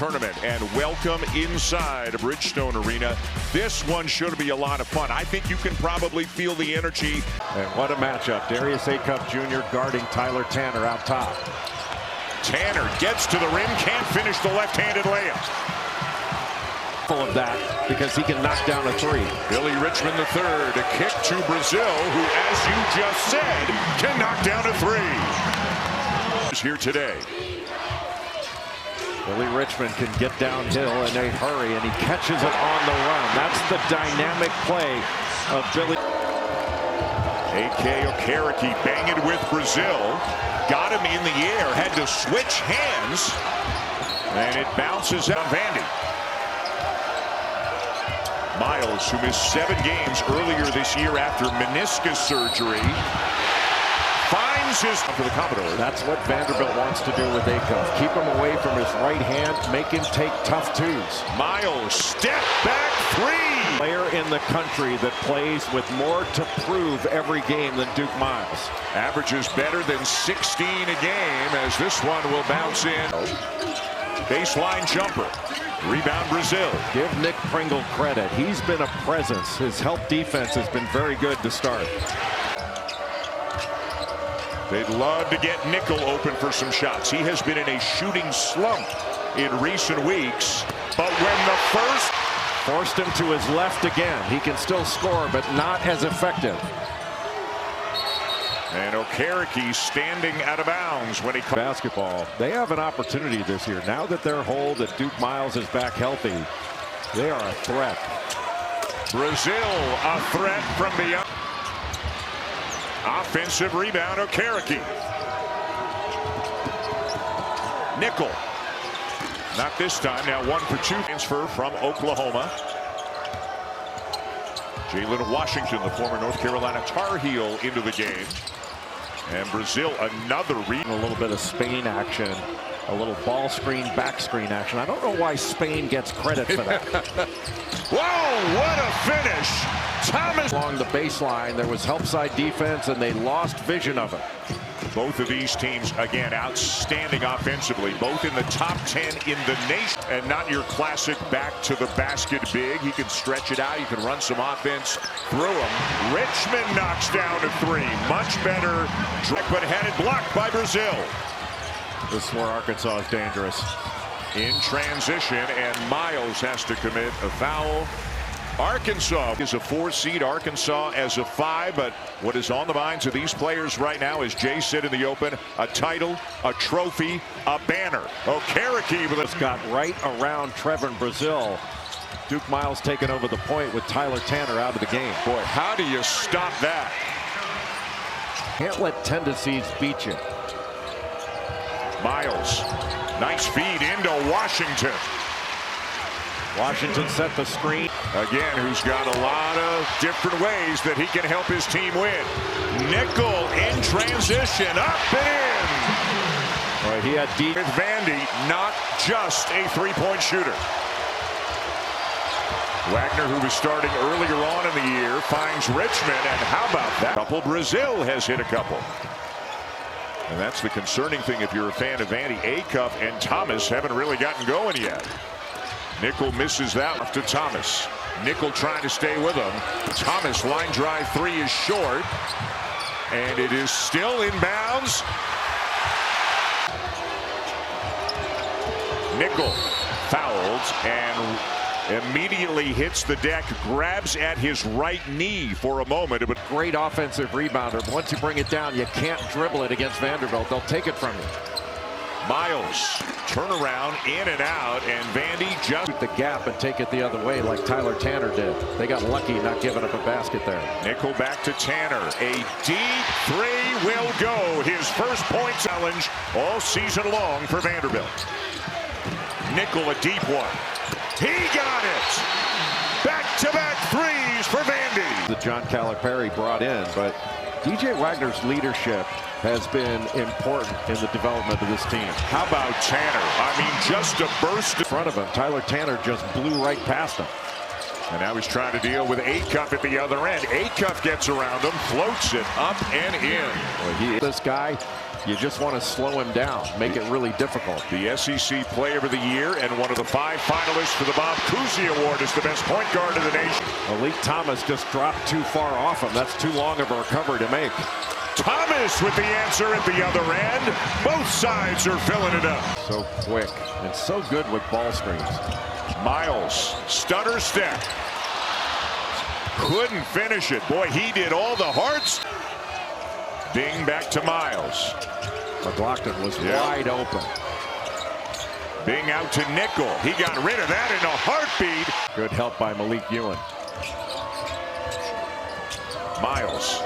tournament, and welcome inside Bridgestone Arena. This one should be a lot of fun. I think you can probably feel the energy. And what a matchup. Darius Acuff Jr. guarding Tyler Tanner out top. Tanner gets to the rim, can't finish the left-handed layup. Full of that because he can knock down a three. Billy Richmond III, a kick to Brazil, who, as you just said, can knock down a three. Here today. Billy Richmond can get downhill in a hurry, and he catches it on the run. That's the dynamic play of Billy. A.K. Okereke banging with Brazil. Got him in the air, had to switch hands, and it bounces out Vandy. Miles, who missed 7 games earlier this year after meniscus surgery, finds his for the Commodores. That's what Vanderbilt wants to do with Acuff. Keep him away from his right hand, make him take tough twos. Miles, step back three. Player in the country that plays with more to prove every game than Duke Miles. Averages better than 16 a game as this one will bounce in. Baseline jumper. Rebound Brazil. Give Nick Pringle credit. He's been a presence. His help defense has been very good to start. They'd love to get Nickel open for some shots. He has been in a shooting slump in recent weeks. But when the first forced him to his left again, he can still score, but not as effective. And Okereke standing out of bounds when he basketball. They have an opportunity this year. Now that they're whole, that Duke Miles is back healthy, they are a threat. Brazil a threat from beyond. Offensive rebound, Okereke. Nickel. Not this time. Now 1 for 2. Transfer from Oklahoma. Jalen Washington, the former North Carolina Tar Heel, into the game. And Brazil another read. A little bit of Spain action, a little ball screen, back screen action. I don't know why Spain gets credit for that. Whoa, what a finish. Thomas. Along the baseline, there was help side defense, and they lost vision of it. Both of these teams, again, outstanding offensively. Both in the top 10 in the nation. And not your classic back to the basket big. He can stretch it out. You can run some offense through him. Richmond knocks down a three. Much better. But had it blocked by Brazil. This is where Arkansas is dangerous. In transition, and Miles has to commit a foul. Arkansas is a 4 seed, Arkansas as a 5, but what is on the minds of these players right now, as Jay said in the open, a title, a trophy, a banner. Okereke with it's got right around Trevin Brazil. Duke Miles taking over the point with Tyler Tanner out of the game. Boy, how do you stop that? Can't let tendencies beat you. Miles, nice feed into Washington. Washington set the screen. Again, who's got a lot of different ways that he can help his team win. Nickel in transition, up and in. Boy, he had deep. With Vandy, not just a three-point shooter. Wagner, who was starting earlier on in the year, finds Richmond, and how about that? Brazil has hit a couple. And that's the concerning thing if you're a fan of Vandy. Acuff and Thomas haven't really gotten going yet. Nickel misses that off to Thomas. Nickel trying to stay with him. Thomas line drive three is short. And it is still inbounds. Nickel fouled and immediately hits the deck, grabs at his right knee for a moment. But great offensive rebounder. But once you bring it down, you can't dribble it against Vanderbilt. They'll take it from you. Miles, turn around, in and out, and Vandy just the gap and take it the other way like Tyler Tanner did. They got lucky not giving up a basket there. Nickel back to Tanner. A deep three will go. His first point challenge all season long for Vanderbilt. Nickel, a deep one. He got it. Back-to-back threes for Vandy. The John Calipari brought in, but DJ Wagner's leadership has been important in the development of this team. How about Tanner? I mean, just a burst in front of him. Tyler Tanner just blew right past him. And now he's trying to deal with Acuff at the other end. Acuff gets around him, floats it up and in. Boy, this guy, You just want to slow him down, make it really difficult. The SEC Player of the Year and one of the 5 finalists for the Bob Cousy Award as the best point guard in the nation. Malik Thomas just dropped too far off him. That's too long of a recovery to make. Thomas with the answer at the other end. Both sides are filling it up. So quick and so good with ball screens. Miles, stutter step. Couldn't finish it. Boy, he did all the hearts. Bing back to Miles. McLaughlin was wide open. Bing out to Nickel. He got rid of that in a heartbeat. Good help by Malik Ewan. Miles.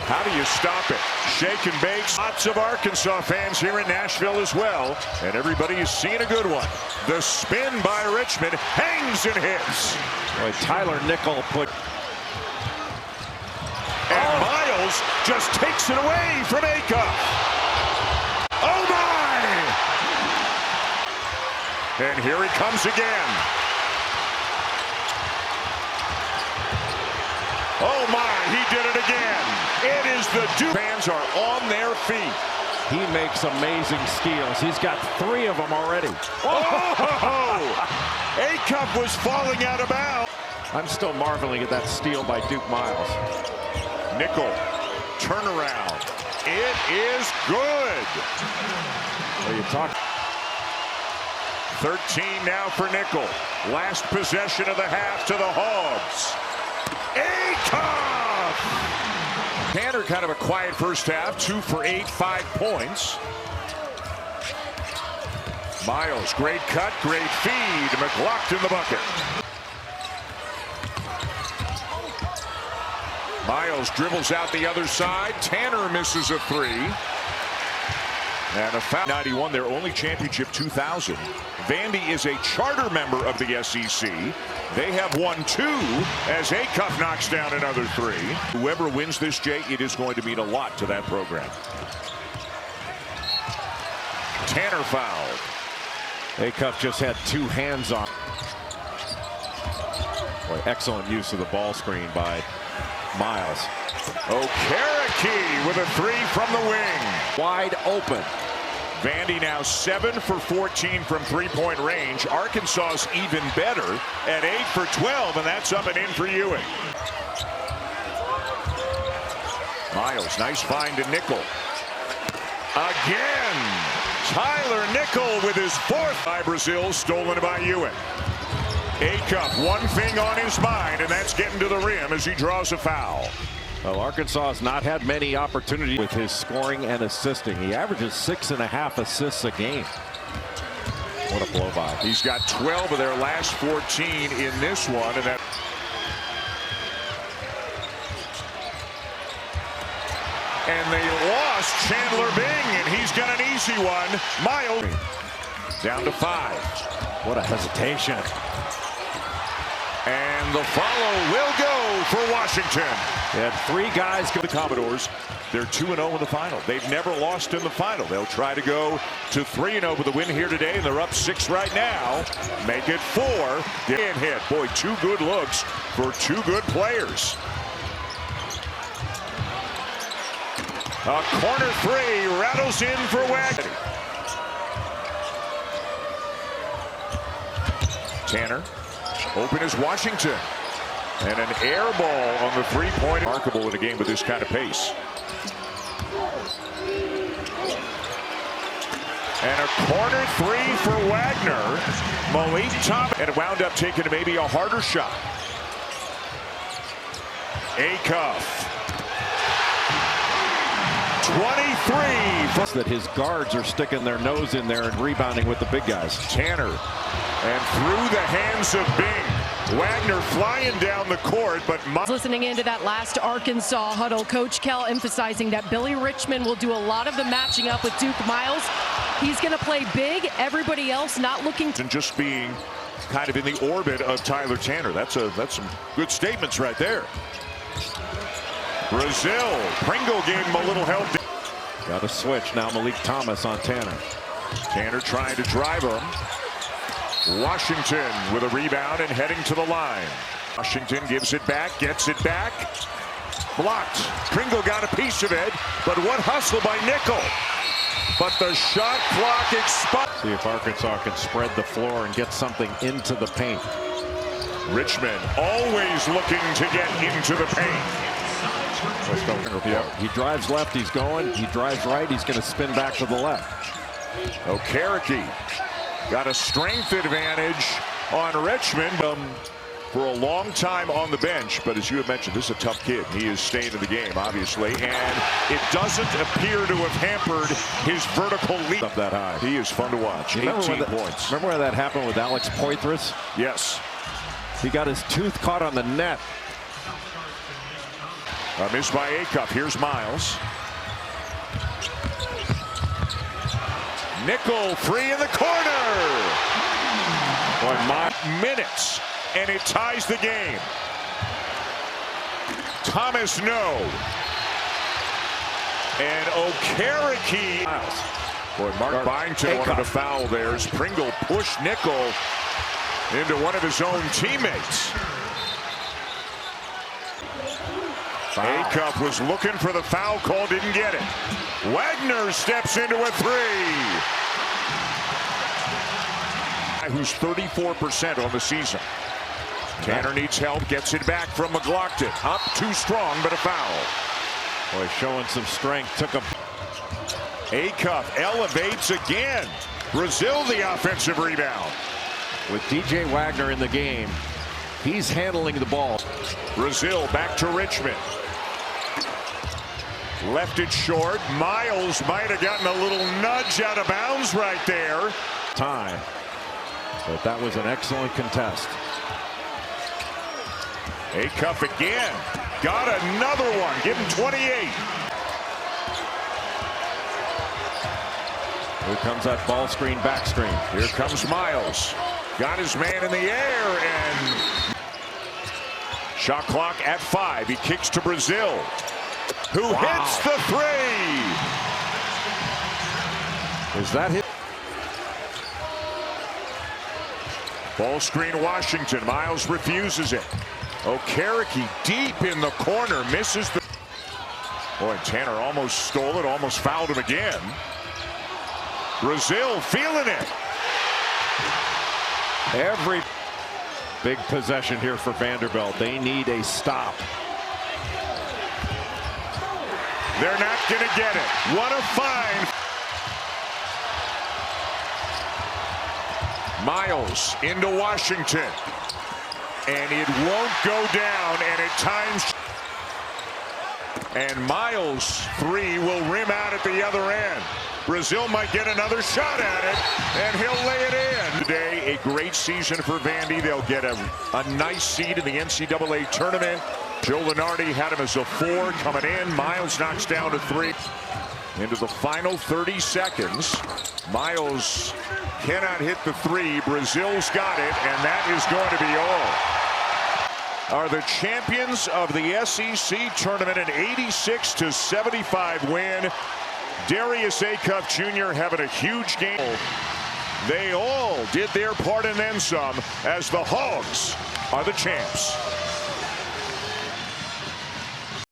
How do you stop it? Shake and bake. Lots of Arkansas fans here in Nashville as well. And everybody is seeing a good one. The spin by Richmond hangs and hits. Boy, Tyler Nickel put... And Miles just takes it away from Acuff. Oh my! And here he comes again. Oh my, he did it again. It is the Duke. Fans are on their feet. He makes amazing steals. He's got 3 of them already. Oh! Acuff was falling out of bounds. I'm still marveling at that steal by Duke Miles. Nickel, turnaround. It is good. What are you talking? 13 now for Nickel. Last possession of the half to the Hogs. Acuff! Tanner kind of a quiet first half. 2 for 8, 5 points. Miles, great cut, great feed. McLaughlin the bucket. Miles dribbles out the other side. Tanner misses a 3. And a foul. 91, their only championship 2000. Vandy is a charter member of the SEC. They have won 2 as Acuff knocks down another 3. Whoever wins this, Jay, it is going to mean a lot to that program. Tanner fouled. Acuff just had 2 hands on. Boy, excellent use of the ball screen by Miles. Okereke with a 3 from the wing. Wide open. Vandy now 7 for 14 from 3-point range. Arkansas's even better at 8 for 12, and that's up and in for Ewing. Miles, nice find to Nickel. Again, Tyler Nickel with his 4th by Brazil, stolen by Ewing. Acuff, one thing on his mind, and that's getting to the rim as he draws a foul. Well, Arkansas has not had many opportunities with his scoring and assisting. He averages 6.5 assists a game. What a blow by. He's got 12 of their last 14 in this one, and that. And they lost Chandler Bing, and he's got an easy one. Miles down to 5. What a hesitation. And the follow will go for Washington. They had 3 guys go. The Commodores, they're 2-0 in the final. They've never lost in the final. They'll try to go to 3-0 with a win here today, and they're up 6 right now. Make it 4. And hit. Boy, 2 good looks for 2 good players. A corner 3 rattles in for Wagner. Tanner. Open is Washington. And an air ball on the 3-point. Remarkable in a game with this kind of pace. And a corner 3 for Wagner. Malik Thomas. And it wound up taking maybe a harder shot. Acuff. 23. That his guards are sticking their nose in there and rebounding with the big guys. Tanner. And through the hands of Bing. Wagner flying down the court, but listening into that last Arkansas huddle, Coach Kell emphasizing that Billy Richmond will do a lot of the matching up with Duke Miles. He's going to play big. Everybody else not looking. And just being kind of in the orbit of Tyler Tanner. That's some good statements right there. Brazil. Pringle gave him a little help. Got a switch now. Malik Thomas on Tanner. Tanner trying to drive him. Washington with a rebound and heading to the line. Washington gives it back, gets it back. Blocked. Pringle got a piece of it, but what hustle by Nickel. But the shot clock expires. See if Arkansas can spread the floor and get something into the paint. Richmond always looking to get into the paint. He drives left, he's going. He drives right, he's going to spin back to the left. Okereke got a strength advantage on Richmond for a long time on the bench, but as you have mentioned, this is a tough kid. He is staying in the game, obviously, and it doesn't appear to have hampered his vertical leap Up that high. He is fun to watch. 18 points. Remember where that happened with Alex Poitras? Yes. He got his tooth caught on the net. Missed by Acuff. Here's Miles. Nickel free in the corner. Boy, minutes, and it ties the game. Thomas no. And Okereke. Boy, Mark Byington wanted a foul there as Pringle pushed Nickel into one of his own teammates. Acuff was looking for the foul call, didn't get it. Wagner steps into a three. Who's 34% on the season. Tanner needs help, gets it back from McLaughlin. Up too strong, but a foul. Boy, showing some strength. Took him. Acuff elevates again. Brazil the offensive rebound. With DJ Wagner in the game, he's handling the ball. Brazil back to Richmond. Left it short. Miles might have gotten a little nudge out of bounds right there. Time. But that was an excellent contest. Acuff again. Got another one. Give him 28. Here comes that ball screen, back screen. Here comes Miles. Got his man in the air, and shot clock at 5. He kicks to Brazil, who hits the three. Is that hit? Ball screen Washington. Miles refuses it. Okereke deep in the corner, misses the. Boy, Tanner almost stole it, almost fouled him again. Brazil feeling it. Every big possession here for Vanderbilt. They need a stop. They're not going to get it. What a find. Miles into Washington. And it won't go down, and at times. And Miles' three will rim out at the other end. Brazil might get another shot at it, and he'll lay it in. Today, a great season for Vandy. They'll get a nice seed in the NCAA tournament. Joe Lunardi had him as a 4 coming in. Miles knocks down to 3. Into the final 30 seconds. Miles cannot hit the 3. Brazil's got it, and that is going to be all. Are the champions of the SEC tournament, an 86-75 win. Darius Acuff Jr. having a huge game. They all did their part and then some, as the Hogs are the champs.